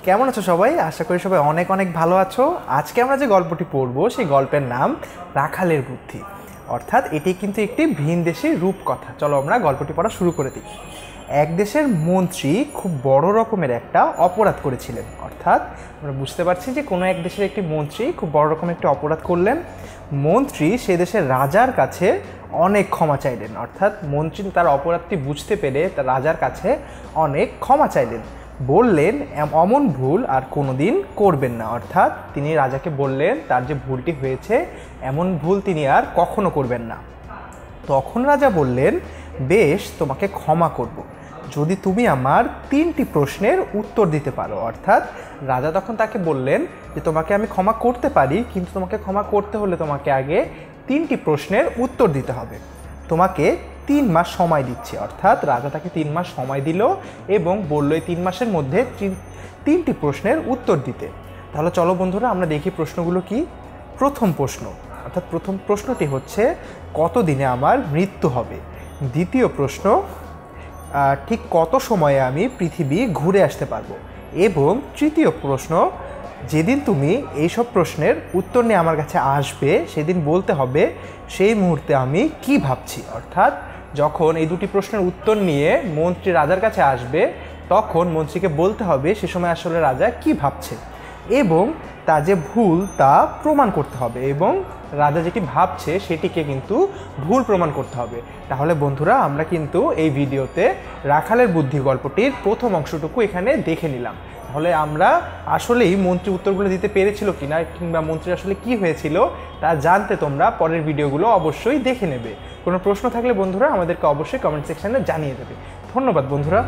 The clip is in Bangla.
কেমন আছো সবাই? আশা করি সবাই অনেক অনেক ভালো আছো। আজকে আমরা যে গল্পটি পড়ব সেই গল্পের নাম রাখালের বুদ্ধি, অর্থাৎ এটি কিন্তু একটি ভিনদেশী রূপকথা। চলো আমরা গল্পটি পড়া শুরু করে দিই। এক দেশের মন্ত্রী খুব বড় রকমের একটা অপরাধ করেছিলেন, অর্থাৎ আমরা বুঝতে পারছি যে কোনো এক দেশের একটি মন্ত্রী খুব বড় রকমের একটি অপরাধ করলেন। মন্ত্রী সে দেশের রাজার কাছে অনেক ক্ষমা চাইলেন, অর্থাৎ মন্ত্রী তার অপরাধটি বুঝতে পেরে তার রাজার কাছে অনেক ক্ষমা চাইলেন, বললেন অমন ভুল আর কোনোদিন করবেন না। অর্থাৎ তিনি রাজাকে বললেন তার যে ভুলটি হয়েছে এমন ভুল তিনি আর কখনো করবেন না। তখন রাজা বললেন, বেশ, তোমাকে ক্ষমা করব যদি তুমি আমার 3টি প্রশ্নের উত্তর দিতে পারো। অর্থাৎ রাজা তখন তাকে বললেন যে তোমাকে আমি ক্ষমা করতে পারি, কিন্তু তোমাকে ক্ষমা করতে হলে তোমাকে আগে 3টি প্রশ্নের উত্তর দিতে হবে। তোমাকে 3 মাস সময় দিচ্ছি। অর্থাৎ রাজা তাকে 3 মাস সময় দিল এবং বলল এই 3 মাসের মধ্যে 3টি প্রশ্নের উত্তর দিতে। তাহলে চলো বন্ধুরা আমরা দেখি প্রশ্নগুলো কি। প্রথম প্রশ্ন, অর্থাৎ প্রথম প্রশ্নটি হচ্ছে কতদিনে আমার মৃত্যু হবে। দ্বিতীয় প্রশ্ন, ঠিক কত সময়ে আমি পৃথিবী ঘুরে আসতে পারবো। এবং তৃতীয় প্রশ্ন, যেদিন তুমি এইসব প্রশ্নের উত্তর নিয়ে আমার কাছে আসবে সেদিন বলতে হবে সেই মুহূর্তে আমি কি ভাবছি। অর্থাৎ যখন এই 2টি প্রশ্নের উত্তর নিয়ে মন্ত্রী রাজার কাছে আসবে তখন মন্ত্রীকে বলতে হবে সে সময় আসলে রাজা কি ভাবছে এবং তা যে ভুল তা প্রমাণ করতে হবে, এবং রাজা যেটি ভাবছে সেটিকে কিন্তু ভুল প্রমাণ করতে হবে। তাহলে বন্ধুরা আমরা কিন্তু এই ভিডিওতে রাখালের বুদ্ধি গল্পটির প্রথম অংশটুকু এখানে দেখে নিলাম। তাহলে আমরা আসলেই মন্ত্রী উত্তরগুলো দিতে পেরেছিল কিনা কিংবা মন্ত্রী আসলে কি হয়েছিল তা জানতে তোমরা পরের ভিডিওগুলো অবশ্যই দেখে নেবে। কোনো প্রশ্ন থাকলে বন্ধুরা আমাদেরকে অবশ্যই কমেন্ট সেকশনে জানিয়ে দেবে। ধন্যবাদ বন্ধুরা।